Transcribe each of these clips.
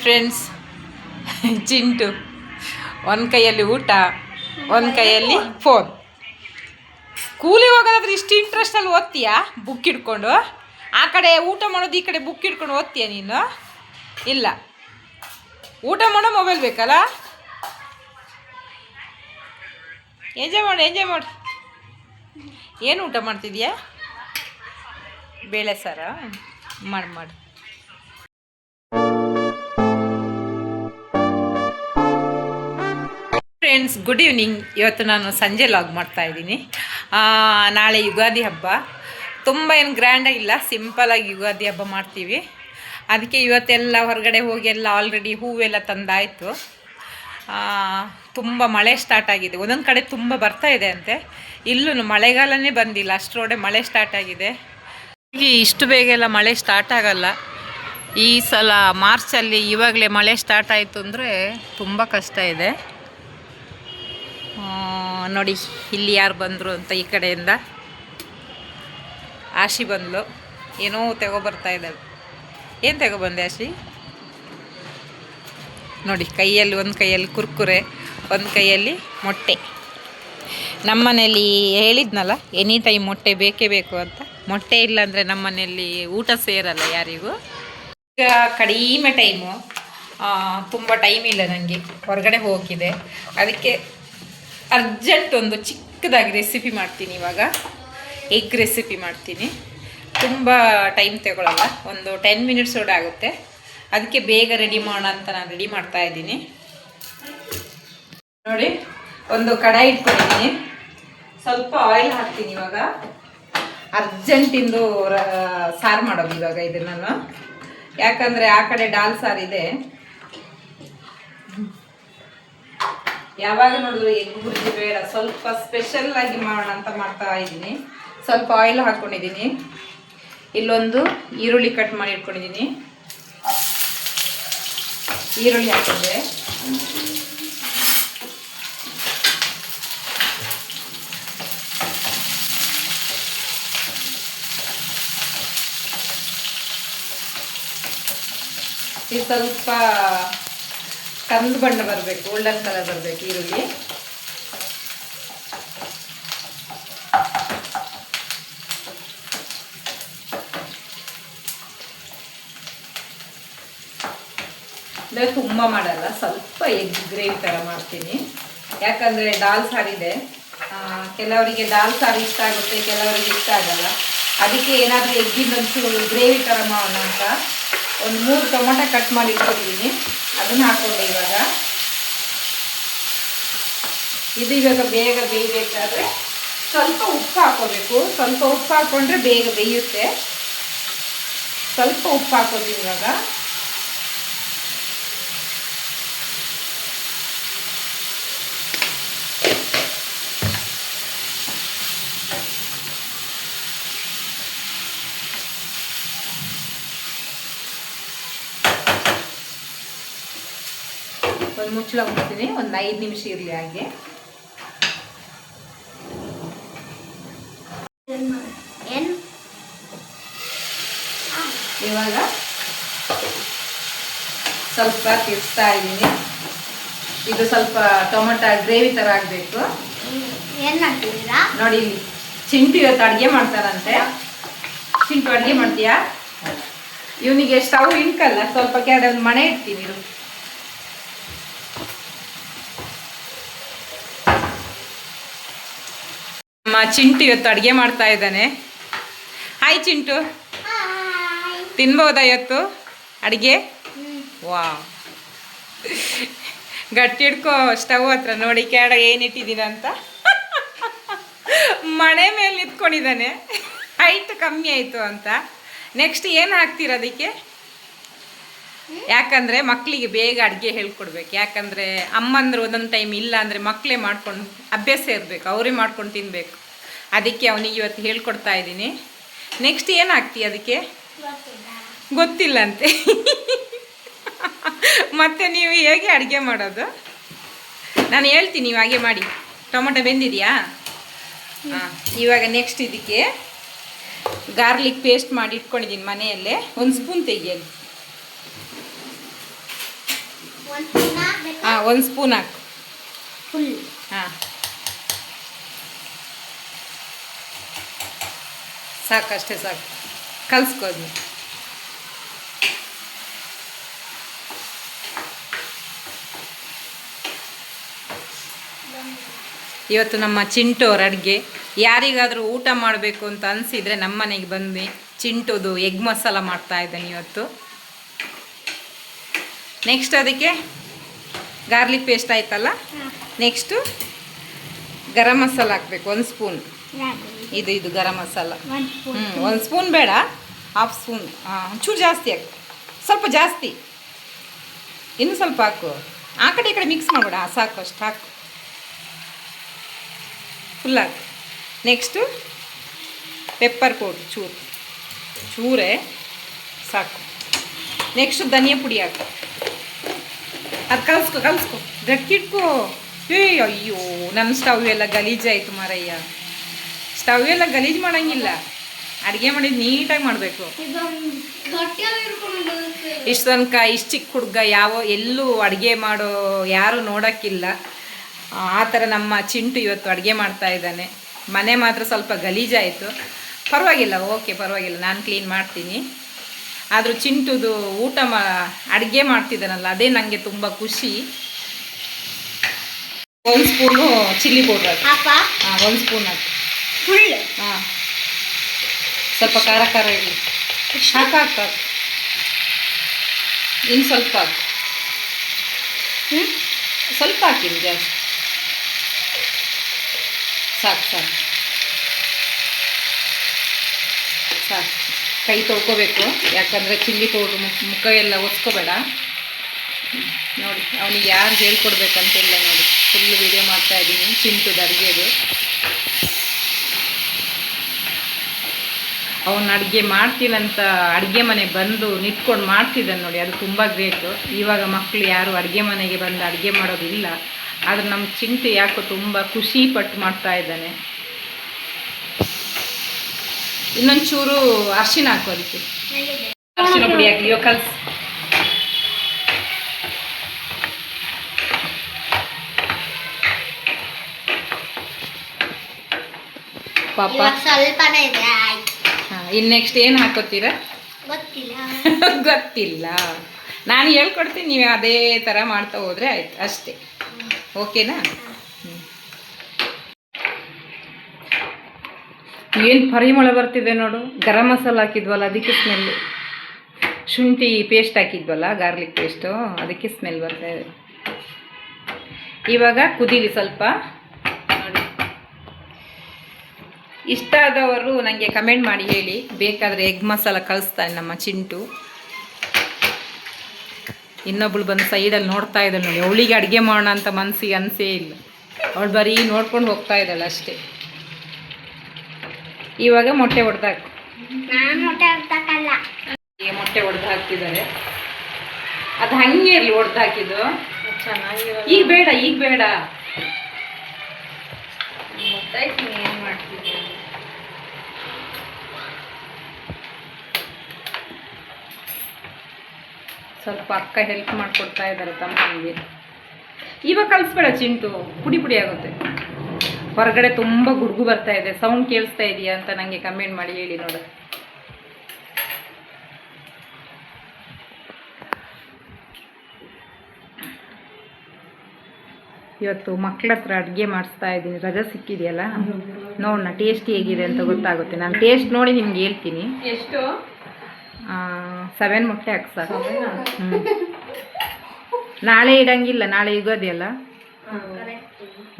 Friends, Chintu ಒಂದು ಕೈಯಲ್ಲಿ ಊಟ, ಒಂದು ಕೈಯಲ್ಲಿ ಫೋನ್. ಸ್ಕೂಲಿಗೆ ಹೋಗೋದಾದ್ರೆ ಇಷ್ಟು ಇಂಟ್ರೆಸ್ಟಲ್ಲಿ ಓದ್ತೀಯಾ? ಬುಕ್ ಇಟ್ಕೊಂಡು ಆ ಕಡೆ ಊಟ ಮಾಡೋದು, ಈ ಕಡೆ ಬುಕ್ ಇಟ್ಕೊಂಡು ಓದ್ತೀಯ ನೀನು? ಇಲ್ಲ, ಊಟ ಮಾಡೋ ಮೊಬೈಲ್ ಬೇಕಲ್ಲ. ಎಂಜಾಯ್ ಮಾಡು. ಏನು ಊಟ ಮಾಡ್ತಿದ್ಯಾ? ಬೇಳೆ ಸಾರ ಮಾಡು. Friends, good evening. ಇವತ್ತು ನಾನು ಸಂಜೆ ಲಾಗ್ ಮಾಡ್ತಾಯಿದ್ದೀನಿ. ನಾಳೆ ಯುಗಾದಿ ಹಬ್ಬ. ತುಂಬ ಏನು ಗ್ರ್ಯಾಂಡಾಗಿಲ್ಲ, ಸಿಂಪಲಾಗಿ ಯುಗಾದಿ ಹಬ್ಬ ಮಾಡ್ತೀವಿ. ಅದಕ್ಕೆ ಇವತ್ತೆಲ್ಲ ಹೊರಗಡೆ ಹೋಗಿ ಎಲ್ಲ ಆಲ್ರೆಡಿ ಹೂವೆಲ್ಲ ತಂದಾಯಿತು. ತುಂಬ ಮಳೆ ಸ್ಟಾರ್ಟ್ ಆಗಿದೆ, ಒಂದೊಂದು ಕಡೆ ತುಂಬ ಬರ್ತಾ ಇದೆ ಅಂತೆ. ಇಲ್ಲೂ ಮಳೆಗಾಲನೇ ಬಂದಿಲ್ಲ, ಅಷ್ಟರೊಡೆ ಮಳೆ ಸ್ಟಾರ್ಟ್ ಆಗಿದೆ. ಇಷ್ಟು ಬೇಗ ಎಲ್ಲ ಮಳೆ ಸ್ಟಾರ್ಟ್ ಆಗಲ್ಲ. ಈ ಸಲ ಮಾರ್ಚಲ್ಲಿ ಇವಾಗಲೇ ಮಳೆ ಸ್ಟಾರ್ಟ್ ಆಯಿತು ಅಂದರೆ ತುಂಬ ಕಷ್ಟ ಇದೆ. ನೋಡಿ ಇಲ್ಲಿ ಯಾರು ಬಂದರು ಅಂತ. ಈ ಕಡೆಯಿಂದ ಆಶಿ ಬಂದಳು, ಏನೋ ತಗೊಬರ್ತಾ ಇದ್ದಾಳೆ. ಏನು ತಗೊಬಂದೆ ಆಶಿ? ನೋಡಿ, ಕೈಯಲ್ಲಿ ಒಂದು ಕೈಯಲ್ಲಿ ಕುರ್ಕುರೆ, ಒಂದು ಕೈಯಲ್ಲಿ ಮೊಟ್ಟೆ. ನಮ್ಮನೇಲಿ ಹೇಳಿದ್ನಲ್ಲ, ಎನಿ ಟೈಮ್ ಮೊಟ್ಟೆ ಬೇಕೇ ಬೇಕು ಅಂತ. ಮೊಟ್ಟೆ ಇಲ್ಲಾಂದರೆ ನಮ್ಮನೇಲಿ ಊಟ ಸೇರಲ್ಲ ಯಾರಿಗೂ. ಈಗ ಕಡಿಮೆ ಟೈಮು, ತುಂಬ ಟೈಮ್ ಇಲ್ಲ ನನಗೆ, ಹೊರಗಡೆ ಹೋಗಿದೆ. ಅದಕ್ಕೆ ಅರ್ಜೆಂಟ್ ಒಂದು ಚಿಕ್ಕದಾಗಿ ರೆಸಿಪಿ ಮಾಡ್ತೀನಿ. ಇವಾಗ ಎಗ್ ರೆಸಿಪಿ ಮಾಡ್ತೀನಿ. ತುಂಬ ಟೈಮ್ ತಗೊಳ್ಳಲ್ಲ, ಒಂದು 10 ಮಿನಿಟ್ಸ್ ಒಳಗೆ ಆಗುತ್ತೆ. ಅದಕ್ಕೆ ಬೇಗ ರೆಡಿ ಮಾಡೋಣ ಅಂತ ನಾನು ರೆಡಿ ಮಾಡ್ತಾಯಿದ್ದೀನಿ. ನೋಡಿ, ಒಂದು ಕಡಾಯಿ ಇಟ್ಕೊಂಡಿದ್ದೀನಿ, ಸ್ವಲ್ಪ ಆಯಿಲ್ ಹಾಕ್ತೀನಿ. ಇವಾಗ ಅರ್ಜೆಂಟಿಂದು ಸಾರು ಮಾಡೋದು ಇವಾಗ ಇದು ನಾನು. ಯಾಕಂದರೆ ಆ ಕಡೆ ದಾಲ್ ಸಾರಿದೆ. ಯಾವಾಗ ನೋಡಿದ್ರು ಎಗ್ ಬುರ್ಜಿ ಬೇಡ, ಸ್ವಲ್ಪ ಸ್ಪೆಷಲ್ ಆಗಿ ಮಾಡೋಣ ಅಂತ ಮಾಡ್ತಾ ಇದ್ದೀನಿ. ಸ್ವಲ್ಪ ಆಯಿಲ್ ಹಾಕ್ಕೊಂಡಿದ್ದೀನಿ. ಇಲ್ಲೊಂದು ಈರುಳ್ಳಿ ಕಟ್ ಮಾಡಿ ಇಟ್ಕೊಂಡಿದ್ದೀನಿ. ಈರುಳ್ಳಿ ಹಾಕಿದೆ. ಇದು ಸ್ವಲ್ಪ ಕಂದು ಬಣ್ಣ ಬರಬೇಕು, ಗೋಲ್ಡನ್ ಕಲರ್ ಬರಬೇಕು ಈರುಳ್ಳಿ. ಅಂದರೆ ತುಂಬ ಮಾಡಲ್ಲ, ಸ್ವಲ್ಪ ಎಗ್ ಗ್ರೇವಿ ಥರ ಮಾಡ್ತೀನಿ. ಯಾಕಂದರೆ ದಾಲ್ ಸಾರಿದೆ, ಕೆಲವರಿಗೆ ದಾಲ್ ಸಾರು ಇಷ್ಟ ಆಗುತ್ತೆ, ಕೆಲವರಿಗೆ ಇಷ್ಟ ಆಗಲ್ಲ. ಅದಕ್ಕೆ ಏನಾದರೂ ಎಗ್ಗಿಂದೊಂಚೂರು ಗ್ರೇವಿ ಥರ ಮಾಡೋಣ ಅಂತ ಒಂದು 3 ಟೊಮೊಟೊ ಕಟ್ ಮಾಡಿ ಇಟ್ಕೊಂಡಿದ್ದೀನಿ. ಅದನ್ನು ಹಾಕ್ಕೊಂಡೆ ಇವಾಗ. ಇದು ಇವಾಗ ಬೇಗ ಬೇಯಬೇಕಾದ್ರೆ ಸ್ವಲ್ಪ ಉಪ್ಪು ಹಾಕೋಬೇಕು. ಸ್ವಲ್ಪ ಉಪ್ಪು ಹಾಕ್ಕೊಂಡ್ರೆ ಬೇಗ ಬೇಯುತ್ತೆ. ಸ್ವಲ್ಪ ಉಪ್ಪು ಹಾಕೋತೀನಿ ಇವಾಗ. ಒಂದು ಮುಚ್ಚಳ ಮುಚ್ತೀನಿ, ಒಂದು 5 ನಿಮಿಷ ಇರಲಿ ಹಾಗೆ. ಇವಾಗ ಸ್ವಲ್ಪ ತಿರ್ಸ್ತಾ ಇದ್ದೀನಿ. ಇದು ಸ್ವಲ್ಪ ಟೊಮೊಟೊ ಗ್ರೇವಿ ಥರ ಆಗಬೇಕು. ನೋಡಿ, ಚಿಂಟು ಇವತ್ತು ಅಡುಗೆ ಮಾಡ್ತಾರಂತೆ. ಚಿಂಟು ಅಡುಗೆ ಮಾಡ್ತೀಯಾ? ಇವನಿಗೆ ಸ್ಟವ್ ಇಳ್ಕಲ್ಲ, ಸ್ವಲ್ಪ ಕೆಳಗಡೆ ಒಂದು ಮಣೆ ಇಡ್ತೀನಿ. ಇದು ನಮ್ಮ ಚಿಂಟು ಇವತ್ತು ಅಡುಗೆ ಮಾಡ್ತಾ ಇದ್ದಾನೆ. ಹಾಯ್ ಚಿಂಟು, ತಿನ್ಬೋದಾ ಇವತ್ತು ಅಡುಗೆ? ವಾ, ಗಟ್ಟಿ ಹಿಡ್ಕೋ ಸ್ಟವ್ ಹತ್ರ. ನೋಡಿ ಕೆಳಗೆ ಏನಿಟ್ಟಿದ್ದೀನ ಅಂತ. ಮಣೆ ಮೇಲೆ ನಿಂತ್ಕೊಂಡಿದ್ದಾನೆ, ಹೈಟ್ ಕಮ್ಮಿ ಆಯಿತು ಅಂತ. ನೆಕ್ಸ್ಟ್ ಏನು ಹಾಕ್ತೀರ ಅದಕ್ಕೆ? ಯಾಕಂದರೆ ಮಕ್ಕಳಿಗೆ ಬೇಗ ಅಡುಗೆ ಹೇಳ್ಕೊಡ್ಬೇಕು. ಯಾಕಂದರೆ ಅಮ್ಮಂದ್ರೆ ಒಂದೊಂದು ಟೈಮ್ ಇಲ್ಲ ಅಂದರೆ ಮಕ್ಕಳೇ ಮಾಡ್ಕೊಂಡು ಅಭ್ಯಾಸ ಇರಬೇಕು, ಅವರೇ ಮಾಡ್ಕೊಂಡು ತಿನ್ನಬೇಕು. ಅದಕ್ಕೆ ಅವನಿಗೆ ಇವತ್ತು ಹೇಳ್ಕೊಡ್ತಾ ಇದ್ದೀನಿ. ನೆಕ್ಸ್ಟ್ ಏನು ಹಾಕ್ತೀಯ ಅದಕ್ಕೆ? ಗೊತ್ತಿಲ್ಲ ಅಂತೆ. ಮತ್ತು ನೀವು ಹೇಗೆ ಅಡುಗೆ ಮಾಡೋದು ನಾನು ಹೇಳ್ತೀನಿ, ನೀವು ಹಾಗೆ ಮಾಡಿ. ಟೊಮೊಟೊ ಬೆಂದಿದೆಯಾ? ಹಾಂ, ಇವಾಗ ನೆಕ್ಸ್ಟ್ ಇದಕ್ಕೆ ಗಾರ್ಲಿಕ್ ಪೇಸ್ಟ್ ಮಾಡಿ ಇಟ್ಕೊಂಡಿದ್ದೀನಿ ಮನೆಯಲ್ಲೇ. 1 ಸ್ಪೂನ್ ತೆಗಿಯಲ್ಲಿ. ಹಾಂ 1 ಸ್ಪೂನ್ ಹಾಕು. ಹಾಂ ಸಾಕು, ಅಷ್ಟೇ ಸಾಕು. ಕಲಿಸ್ಕೋದು. ಇವತ್ತು ನಮ್ಮ ಚಿಂಟು ಅವ್ರ ಅಡುಗೆ. ಯಾರಿಗಾದರೂ ಊಟ ಮಾಡಬೇಕು ಅಂತ ಅನಿಸಿದರೆ ನಮ್ಮ ಮನೆಗೆ ಬಂದು ಚಿಂಟುದು ಎಗ್ ಮಸಾಲ ಮಾಡ್ತಾ ಇದ್ದೇನೆ ಇವತ್ತು. ನೆಕ್ಸ್ಟ್ ಅದಕ್ಕೆ ಗಾರ್ಲಿಕ್ ಪೇಸ್ಟ್ ಆಯ್ತಲ್ಲ, ನೆಕ್ಸ್ಟು ಗರಂ ಮಸಾಲ ಹಾಕಬೇಕು 1 ಸ್ಪೂನ್. ಇದು ಗರಂ ಮಸಾಲ 1 ಸ್ಪೂನ್ ಬೇಡ, 1/2 ಸ್ಪೂನ್. ಒಂಚೂರು ಜಾಸ್ತಿ ಹಾಕು, ಸ್ವಲ್ಪ ಜಾಸ್ತಿ, ಇನ್ನೂ ಸ್ವಲ್ಪ ಹಾಕು. ಆ ಕಡೆ ಈ ಕಡೆ ಮಿಕ್ಸ್ ಮಾಡಬೇಡ, ಸಾಕು, ಅಷ್ಟು ಹಾಕು, ಫುಲ್ ಹಾಕು. ನೆಕ್ಸ್ಟು ಪೆಪ್ಪರ್ ಪೌಡ್ರ್ ಚೂರೇ ಸಾಕು. ನೆಕ್ಸ್ಟು ಧನಿಯಾ ಪುಡಿ ಹಾಕು. ಅದು ಕಲಿಸ್ಕೊ ಗಟ್ಟಿಟ್ಕೋ. ಅಯ್ಯೋ ನನ್ನ ಸ್ಟವ್ ಎಲ್ಲ ಗಲೀಜಾಯಿತು ಮಾರಯ್ಯ. ಸ್ಟವ್ ಎಲ್ಲ ಗಲೀಜು ಮಾಡೋಂಗಿಲ್ಲ, ಅಡುಗೆ ಮಾಡಿದ್ದು ನೀಟಾಗಿ ಮಾಡಬೇಕು. ಇಷ್ಟು ತನಕ ಇಷ್ಟು ಚಿಕ್ಕ ಹುಡುಗ ಎಲ್ಲೂ ಅಡುಗೆ ಮಾಡೋ ಯಾರೂ ನೋಡೋಕ್ಕಿಲ್ಲ. ಆ ಥರ ನಮ್ಮ ಚಿಂಟು ಇವತ್ತು ಅಡುಗೆ ಮಾಡ್ತಾ ಇದ್ದಾನೆ. ಮನೆ ಮಾತ್ರ ಸ್ವಲ್ಪ ಗಲೀಜಾಯಿತು, ಪರವಾಗಿಲ್ಲ, ಓಕೆ ಪರವಾಗಿಲ್ಲ, ನಾನು ಕ್ಲೀನ್ ಮಾಡ್ತೀನಿ. ಆದರೂ ಚಿಂಟುದು ಅಡುಗೆ ಮಾಡ್ತಿದ್ದಾನಲ್ಲ, ಅದೇ ನನಗೆ ತುಂಬ ಖುಷಿ. 1 ಸ್ಪೂನು ಚಿಲ್ಲಿ ಪೌಡ್ರ್ ಹಾಕಿ. 1 ಸ್ಪೂನ್ ಹಾಕಿ ಫುಲ್. ಸ್ವಲ್ಪ ಖಾರ ಇರಲಿ. ಹಾಕು. ಇನ್ನು ಸ್ವಲ್ಪ ಹಾಕು. ಸ್ವಲ್ಪ ಹಾಕಿನಿ, ಜಾಸ್ತಿ ಸಾಕು. ಕೈ ತೊಳ್ಕೊಬೇಕು, ಯಾಕಂದರೆ ಚಿಲ್ಲಿ ಪೌಡ್ರು ಮುಖ ಎಲ್ಲ ಒರೆಸ್ಕೋಬೇಡ. ನೋಡಿ ಅವನಿಗೆ ಯಾರು ಹೇಳ್ಕೊಡ್ಬೇಕಂತಿಲ್ಲ. ನೋಡಿ ಫುಲ್ ವೀಡಿಯೋ ಮಾಡ್ತಾ ಇದ್ದೀನಿ ಚಿಂಟುದು ಅಡುಗೆದು. ಅವನು ಅಡುಗೆ ಮಾಡ್ತೀನಂತ ಅಡುಗೆ ಮನೆಗೆ ಬಂದು ನಿಂತ್ಕೊಂಡು ಮಾಡ್ತಿದ್ದಾನೆ ನೋಡಿ, ಅದು ತುಂಬ ಗ್ರೇಟು. ಇವಾಗ ಮಕ್ಕಳು ಯಾರು ಅಡುಗೆ ಮನೆಗೆ ಬಂದು ಅಡುಗೆ ಮಾಡೋದಿಲ್ಲ. ಆದರೆ ನಮ್ಮ ಚಿಂಟು ಯಾಕೋ ತುಂಬ ಖುಷಿ ಪಟ್ಟು ಮಾಡ್ತಾ ಇದ್ದಾನೆ. ಇನ್ನೊಂಚೂರು ಅರಿಶಿನ ಹಾಕು, ಅದಕ್ಕೆ ಅರಿಶಿನ ಪುಡಿ ಹಾಕಿ. ಇವಾಗ ಕಲ್ಸಿ. ಪಾಪ ಸ್ವಲ್ಪನೇ ಇದೆ. ಇನ್ನು ನೆಕ್ಸ್ಟ್ ಏನು ಹಾಕೋತೀರಾ ಗೊತ್ತಿಲ್ಲ. ನಾನು ಹೇಳ್ಕೊಡ್ತೀನಿ, ನೀವು ಅದೇ ಥರ ಮಾಡ್ತಾ ಹೋದರೆ ಆಯ್ತು, ಅಷ್ಟೇ. ಓಕೆನಾ? ಏನು ಪರಿಮಳ ಬರ್ತಿದೆ ನೋಡು. ಗರಂ ಮಸಾಲ ಹಾಕಿದ್ವಲ್ಲ, ಅದಕ್ಕೆ ಸ್ಮೆಲ್ಲು. ಶುಂಠಿ ಪೇಸ್ಟ್ ಹಾಕಿದ್ವಲ್ಲ, ಗಾರ್ಲಿಕ್ ಪೇಸ್ಟು, ಅದಕ್ಕೆ ಸ್ಮೆಲ್ ಬರ್ತಾಯಿದೆ. ಇವಾಗ ಕುದೀಲಿ ಸ್ವಲ್ಪ. ನೋಡಿ, ಇಷ್ಟ ಆದವರು ನನಗೆ ಕಮೆಂಟ್ ಮಾಡಿ ಹೇಳಿ. ಬೇಕಾದರೆ ಎಗ್ ಮಸಾಲ ಕಳಿಸ್ತಾನೆ ನಮ್ಮ ಚಿಂಟು. ಇನ್ನೊಬ್ಳು ಬಂದು ಸೈಡಲ್ಲಿ ನೋಡ್ತಾ ಇದ್ದಾಳೆ ನೋಡಿ. ಅವಳಿಗೆ ಅಡುಗೆ ಮಾಡೋಣ ಅಂತ ಮನಸ್ಸಿಗೆ ಅನಿಸೇ ಇಲ್ಲ, ಅವಳು ಬರೀ ನೋಡ್ಕೊಂಡು ಹೋಗ್ತಾ ಇದ್ದಾಳೆ ಅಷ್ಟೇ. ಇವಾಗ ಮೊಟ್ಟೆ ಹೊಡೆದಾಕು. ಮೊಟ್ಟೆ ಹೊಡೆದು ಹಾಕ್ತಿದ್ದಾರೆ. ಅದು ಹಂಗೆ ಇರಲಿ, ಹೊಡೆದು ಹಾಕಿದ್ದು ಈಗ ಬೇಡ. ಏನು ಮಾಡ್ತಿದ್ದೆ? ಸ್ವಲ್ಪ ಅಕ್ಕ ಹೆಲ್ಪ್ ಮಾಡಿಕೊಡ್ತಾ ಇದ್ದಾರೆ ತಮ್ಮನಿಗೆ. ಇವಾಗ ಕಲಿಸ್ಬೇಡ ಚಿಂಟು, ಪುಡಿ ಆಗುತ್ತೆ. ಹೊರಗಡೆ ತುಂಬ ಗುಡುಗು ಬರ್ತಾ ಇದೆ, ಸೌಂಡ್ ಕೇಳಿಸ್ತಾ ಇದೆಯಾ ಅಂತ ನನಗೆ ಕಮೆಂಟ್ ಮಾಡಿ ಹೇಳಿ ನೋಡು. ಇವತ್ತು ಮಕ್ಕಳ ಹತ್ರ ಅಡುಗೆ ಮಾಡಿಸ್ತಾ ಇದ್ದೀನಿ, ರಜೆ ಸಿಕ್ಕಿದೆಯಲ್ಲ. ನೋಡೋಣ ಟೇಸ್ಟ್ ಹೇಗಿದೆ ಅಂತ ಗೊತ್ತಾಗುತ್ತೆ. ನಾನು ಟೇಸ್ಟ್ ನೋಡಿ ನಿಮ್ಗೆ ಹೇಳ್ತೀನಿ. ಎಷ್ಟು? 7 ಮೊಟ್ಟೆ ಹಾಕಿ ಸರ್. ನಾಳೆ ಇಡಂಗಿಲ್ಲ, ನಾಳೆ ಯುಗಾದಿ ಅಲ್ಲ,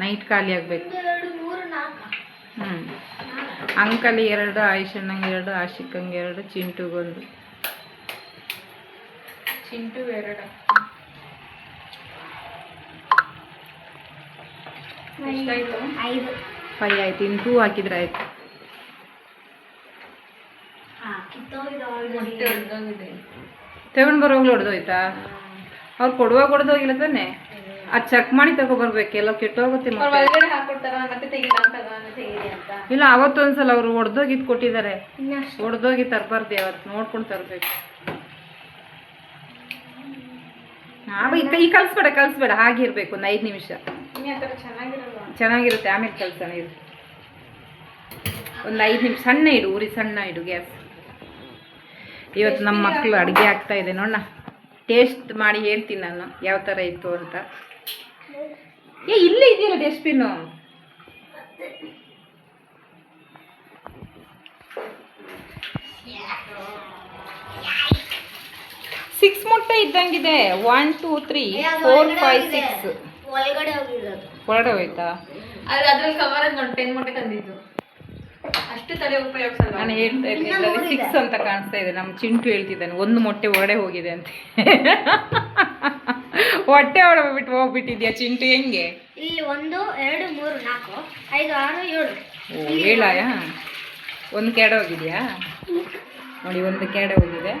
ನೈಟ್ ಖಾಲಿ ಆಗಬೇಕು. ಅಂಕಲ್ 2, ಆಯುಷಣ್ಣಂಗೆ 2, ಆಶಿಕಂಗೆ 2, ಚಿಂಟುಗೊಂದು. ಚಿಂಟು 2. 5 ಆಯ್ತು. ಇನ್ನು 2 ಹಾಕಿದ್ರೆ ಆಯ್ತು. ತಗೊಂಡು ಬರೋಗ್ಲು ಹೊಡೆದೋಯ್ತಾ? ಅವ್ರು ಕೊಡುವಾಗ ಹೊಡೆದೋಗಿಲ್ಲ ತಾನೆ? ಅದು ಚೆಕ್ ಮಾಡಿ ತಗೊಬರ್ಬೇಕು, ಎಲ್ಲ ಕೆಟ್ಟೋಗುತ್ತೆ. ಇಲ್ಲ, ಅವತ್ತೊಂದ್ಸಲ ಅವರು ಹೊಡೆದೋಗಿದ್ದು ಕೊಟ್ಟಿದ್ದಾರೆ, ಹೊಡೆದೋಗಿ ತರಬಾರ್ದು, ಅವತ್ತು ನೋಡ್ಕೊಂಡು ತರಬೇಕು. ಈ ಕಲಿಸ್ಬೇಡ ಹಾಗೆ ಇರಬೇಕು ಒಂದು 5 ನಿಮಿಷ ಚೆನ್ನಾಗಿರುತ್ತೆ. ಆಮೇಲೆ ಕಲ್ಸೋಣ ಇದು ಒಂದು 5 ನಿಮಿಷ ಸಣ್ಣ ಇಡು, ಉರಿ ಸಣ್ಣ ಇಡು ಗ್ಯಾಸ್. ಇವತ್ತು ನಮ್ಮ ಮಕ್ಕಳು ಅಡುಗೆ ಆಗ್ತಾ ಇದೆ ನೋಡೋಣ, ಟೇಸ್ಟ್ ಮಾಡಿ ಹೇಳ್ತೀನಿ ನಾನು ಯಾವ ಥರ ಇತ್ತು ಅಂತ. ಇಲ್ಲೇ ಇದೆಯಲ್ಲ ಡಸ್ಟ್ಬಿನ್ನು. ಸಿಕ್ಸ್ ಮೊಟ್ಟೆ ಇದ್ದಂಗಿದೆ. 1 2 3 4 5 6 ಒಳಗಡೆ ಹೋಯ್ತಾ? ಅದ್ರಲ್ಲಿ ಕವರ್ ನೋಡಿ 10 ಮೊಟ್ಟೆ ತಂದಿದ್ದು. ಅಷ್ಟು ತಲೆ ಉಪಯೋಗಿಸಲ್ಲ. ನಾನು ಹೇಳ್ತಾ ಇದ್ದೀನಿ 6 ಅಂತ ಕಾಣಿಸ್ತಾ ಇದೆ. ನಮ್ಮ ಚಿಂಟು ಹೇಳ್ತಿದ್ದಾನೆ 1 ಮೊಟ್ಟೆ ಹೊರಗಡೆ ಹೋಗಿದೆ ಅಂತ. ಹೊಟ್ಟೆ ಒಳಗೆ ಬಿಟ್ಟು ಹೋಗ್ಬಿಟ್ಟಿದ್ಯಾ ಚಿಂಟು? ಹೆಂಗೆ? ಇಲ್ಲಿ 1 2 3 4 5 6 7. ಓ ಹೇಳಾಯ? ಒಂದು ಕೆಡೆ ಹೋಗಿದ್ಯಾ ನೋಡಿ, ಒಂದು ಕೆಡೆ ಹೋಗಿದೆ.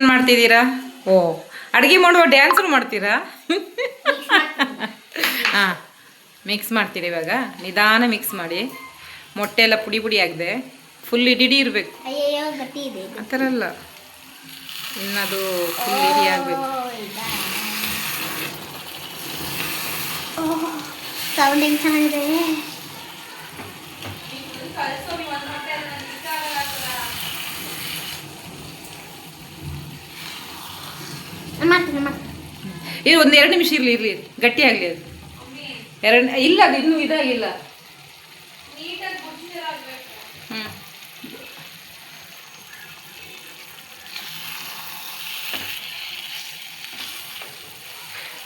ಮಾಡ್ತಿದ್ದೀರಾ? ಓ ಅಡುಗೆ ಮಾಡುವ ಡ್ಯಾನ್ಸು ಮಾಡ್ತೀರಾ? ಹಾಂ ಮಿಕ್ಸ್ ಮಾಡ್ತೀರಿ ಇವಾಗ. ನಿಧಾನ ಮಿಕ್ಸ್ ಮಾಡಿ. ಮೊಟ್ಟೆ ಎಲ್ಲ ಪುಡಿ ಪುಡಿ ಆಗಿದೆ, ಫುಲ್ ಇಡೀ ಇರಬೇಕು. ಆ ಥರ ಅಲ್ಲ, ಇನ್ನದು ಫುಲ್ ಇಡೀ ಆಗಬೇಕು. ಇದು ಒಂದು 2 ನಿಮಿಷ ಇರಲಿ ಗಟ್ಟಿ ಆಗಲಿ ಅದು. ಇಲ್ಲ ಅದು ಇನ್ನೂ ಇದಾಗಿಲ್ಲ.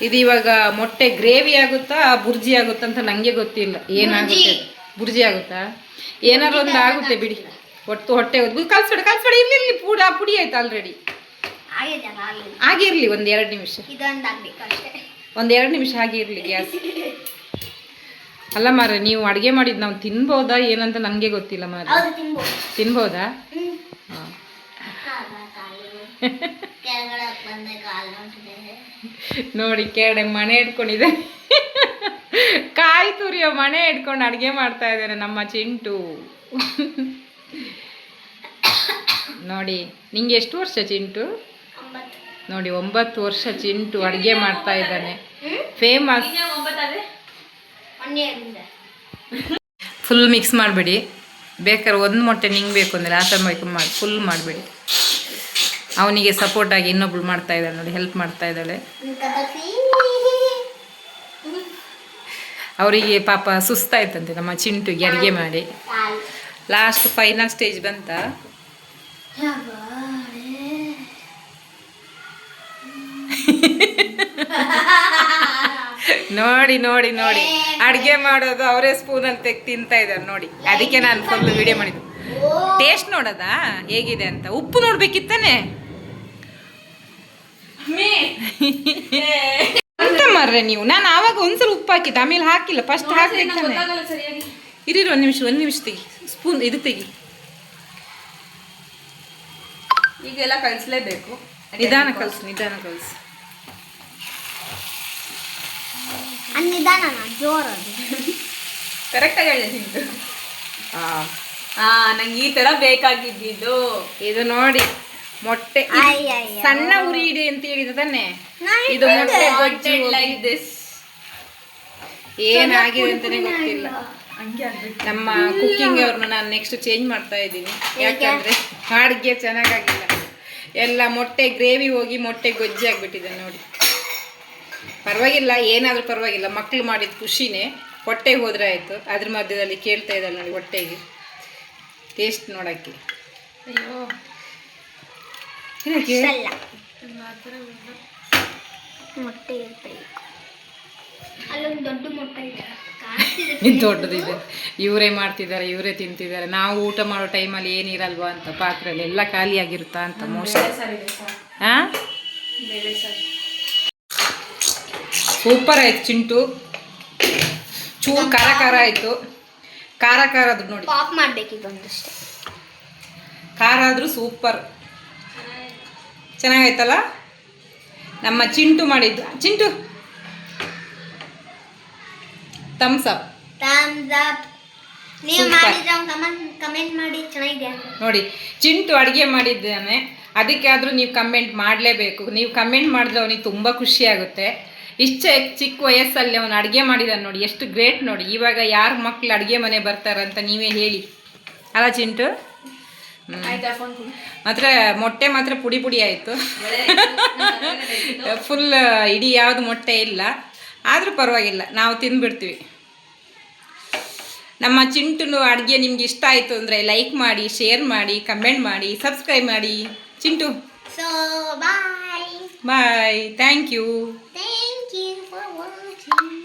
ಇದು ಇವಾಗ ಮೊಟ್ಟೆ ಗ್ರೇವಿ ಆಗುತ್ತಾ ಬುರ್ಜಿ ಆಗುತ್ತಾ ಅಂತ ನನಗೆ ಗೊತ್ತಿಲ್ಲ. ಏನಾಗುತ್ತೆ? ಬುರ್ಜಿ ಆಗುತ್ತಾ? ಏನಾದ್ರು ಒಂದು ಆಗುತ್ತೆ ಬಿಡಿ. ಹೊಟ್ಟೆ ಕಲ್ಸ್ಬೇಡಿ ಇಲ್ಲಿ ಪುಡಿ ಆಯ್ತು ಆಲ್ರೆಡಿ. ಆಗಿರ್ಲಿ ಒಂದು 2 ನಿಮಿಷ, ಒಂದು 2 ನಿಮಿಷ ಹಾಗೆ ಇರಲಿ ಗ್ಯಾಸ್. ಅಲ್ಲ ಮಾರ್ರೆ, ನೀವು ಅಡುಗೆ ಮಾಡಿದ್ದು ನಾವು ತಿನ್ಬೋದಾ ಏನಂತ ನನಗೆ ಗೊತ್ತಿಲ್ಲ ಮಾರ್ರೆ. ತಿನ್ಬೋದಾ? ಹಾಂ ನೋಡಿ ಕೆಳಗಡೆ ಮನೆ ಇಟ್ಕೊಂಡಿದೆ. ಕಾಯಿ ತುರಿಯೋ ಮನೆ ಇಟ್ಕೊಂಡು ಅಡುಗೆ ಮಾಡ್ತಾ ಇದ್ದಾರೆ ನಮ್ಮ ಚಿಂಟು. ನೋಡಿ ನಿಂಗೆ ಎಷ್ಟು ವರ್ಷ ಚಿಂಟು? ನೋಡಿ 9 ವರ್ಷ ಚಿಂಟು ಅಡುಗೆ ಮಾಡ್ತಾ ಇದ್ದಾನೆ. ಫೇಮಸ್. ಫುಲ್ ಮಿಕ್ಸ್ ಮಾಡಬೇಡಿ. ಬೇಕಾದ್ರೆ 1 ಮೊಟ್ಟೆ ನಿಂಗೆ ಬೇಕು ಅಂದರೆ ಆ ಥರ ಮಾಡಿ ಫುಲ್ ಮಾಡಬೇಡಿ. ಅವನಿಗೆ ಸಪೋರ್ಟಾಗಿ ಇನ್ನೊಬ್ಳು ಮಾಡ್ತಾ ಇದ್ದಾಳೆ ನೋಡಿ, ಹೆಲ್ಪ್ ಮಾಡ್ತಾ ಇದ್ದಾಳೆ. ಅವರಿಗೆ ಪಾಪ ಸುಸ್ತಾಯ್ತಂತೆ ನಮ್ಮ ಚಿಂಟುಗೆ ಅಡುಗೆ ಮಾಡಿ. ಲಾಸ್ಟ್ ಫೈನಲ್ ಸ್ಟೇಜ್ ಬಂತ. ನೋಡಿ ನೋಡಿ ನೋಡಿ ಅಡುಗೆ ಮಾಡೋದು ಅವರೇ ಸ್ಪೂನಲ್ಲಿ ತೆಗ್ದು ತಿಂತಾ ಇದ್ದಾರೆ ನೋಡಿ. ಅದಕ್ಕೆ ನಾನು ಫುಲ್ ವಿಡಿಯೋ ಮಾಡಿದ್ದು. ಟೇಸ್ಟ್ ನೋಡೋದಾ ಹೇಗಿದೆ ಅಂತ? ಉಪ್ಪು ನೋಡ್ಬೇಕಿತ್ತಾನೆ ಅಂತ ಮಾರ್ರೆ ನೀವು. ನಾನು ಆವಾಗ ಒಂದ್ಸಲ ಉಪ್ಪು ಹಾಕಿದ್ದೆ, ಆಮೇಲೆ ಹಾಕಿಲ್ಲ. ಫಸ್ಟ್ ಹಾಕ್ಬೇಕಂತಾನೆ. ಇರಿ ಒಂದು ನಿಮಿಷ ತೆಗಿ ಸ್ಪೂನ್, ಇದು ತೆಗಿ. ಈಗೆಲ್ಲ ಕಲಿಸ್ಲೇಬೇಕು. ನಿಧಾನ ಕಲಿಸು. ಕರೆಕ್ಟಾಗಿ ಹೇಳಿ ತಿಂತು. ನಂಗೆ ಈ ಥರ ಬೇಕಾಗಿದ್ದು ಇದು ನೋಡಿ. ಮೊಟ್ಟೆ ಸಣ್ಣ ಉರಿ ಇದೆ ಅಂತ ಹೇಳಿದ ತಾನೆ. ಇದು ಮೊಟ್ಟೆ ಗೊಜ್ಜು ಲೈಕ್ ದಿಸ್. ಏನಾಗಿದೆ ಅಂತಾನೆ ಗೊತ್ತಿಲ್ಲ. ನಮ್ಮ ಕುಕ್ಕಿಂಗ್ ಅವ್ರನ್ನ ನಾನು ನೆಕ್ಸ್ಟ್ ಚೇಂಜ್ ಮಾಡ್ತಾ ಇದ್ದೀನಿ. ಯಾಕಂದ್ರೆ ಅಡುಗೆ ಚೆನ್ನಾಗಾಗಿಲ್ಲ. ಎಲ್ಲ ಮೊಟ್ಟೆ ಗ್ರೇವಿ ಹೋಗಿ ಮೊಟ್ಟೆ ಗೊಜ್ಜಿ ಆಗಿಬಿಟ್ಟಿದೆ ನೋಡಿ. ಪರವಾಗಿಲ್ಲ, ಏನಾದರೂ ಪರವಾಗಿಲ್ಲ. ಮಕ್ಕಳು ಮಾಡಿದ ಖುಷಿನೇ. ಹೊಟ್ಟೆಗೆ ಹೋದ್ರೆ ಆಯಿತು. ಅದ್ರ ಮಧ್ಯದಲ್ಲಿ ಕೇಳ್ತಾ ಇದ್ದಾಳೆ ನೋಡಿ ಹೊಟ್ಟೆಗೆ ಟೇಸ್ಟ್ ನೋಡೋಕ್ಕೆ. ಅಯ್ಯೋ ಮೊಟ್ಟೆ ಅಲ್ಲೊಂದು ದೊಡ್ಡ ಮೊಟ್ಟೆ ಇದೆ, ದೊಡ್ಡದಿದೆ. ಇವರೇ ಮಾಡ್ತಿದ್ದಾರೆ, ಇವರೇ ತಿಂತಿದ್ದಾರೆ. ನಾವು ಊಟ ಮಾಡೋ ಟೈಮಲ್ಲಿ ಏನಿರಲ್ವಾ ಅಂತ ಪಾತ್ರೆಯಲ್ಲಿ ಎಲ್ಲ ಖಾಲಿಯಾಗಿರುತ್ತಾ ಅಂತ ಮೋಸ್ಟ್ಲಿ. ಹಾಂ ಸೂಪರ್ ಆಯ್ತು ಚಿಂಟು. ಚೂರು ಖಾರ ಆಯಿತು. ಖಾರ ಅದು ನೋಡಿ. ಪಾಪ್ ಮಾಡಬೇಕಿತ್ತು ಒಂದಷ್ಟೇ. ಖಾರ ಆದರೂ ಸೂಪರ್ ಚೆನ್ನಾಗೈತಲ್ಲ. ನಮ್ಮ ಚಿಂಟು ಮಾಡಿದ್ದು. Chintu thumbs up. ನೀವು Super. ಮಾಡಿದ್ರೆ ಕಮೆಂಟ್ ಮಾಡಿ ಚೆನ್ನಾಗಿದೆ ಅಂತ. ನೋಡಿ ಚಿಂಟು ಅಡುಗೆ ಮಾಡಿದ್ದಾನೆ, ಅದಕ್ಕೆ ಆದರೂ ನೀವು ಕಮೆಂಟ್ ಮಾಡಲೇಬೇಕು. ನೀವು ಕಮೆಂಟ್ ಮಾಡಿದ್ರೆ ಅವನಿಗೆ ತುಂಬ ಖುಷಿ ಆಗುತ್ತೆ. ಇಷ್ಟು ಚಿಕ್ಕ ವಯಸ್ಸಲ್ಲಿ ಅವನು ಅಡುಗೆ ಮಾಡಿದಾನೆ ನೋಡಿ, ಎಷ್ಟು ಗ್ರೇಟ್ ನೋಡಿ. ಇವಾಗ ಯಾರು ಮಕ್ಳು ಅಡುಗೆ ಮನೆ ಬರ್ತಾರಂತ ನೀವೇ ಹೇಳಿ ಅಲ್ಲ ಚಿಂಟು? ಆಯ್ತಾ ಫೋನ್ ಕೊಡು. ಮಾತ್ರ ಮೊಟ್ಟೆ ಮಾತ್ರ ಪುಡಿ ಪುಡಿ ಆಯಿತು. ಫುಲ್ ಇಡೀ ಯಾವುದು ಮೊಟ್ಟೆ ಇಲ್ಲ, ಆದರೂ ಪರವಾಗಿಲ್ಲ, ನಾವು ತಿಂದ್ಬಿಡ್ತೀವಿ. ನಮ್ಮ ಚಿಂಟುನು ಅಡುಗೆ ನಿಮ್ಗೆ ಇಷ್ಟ ಆಯಿತು ಅಂದರೆ ಲೈಕ್ ಮಾಡಿ, ಶೇರ್ ಮಾಡಿ, ಕಮೆಂಟ್ ಮಾಡಿ, ಸಬ್ಸ್ಕ್ರೈಬ್ ಮಾಡಿ. Chintu So bye. Bye, thank you. Thank you for watching.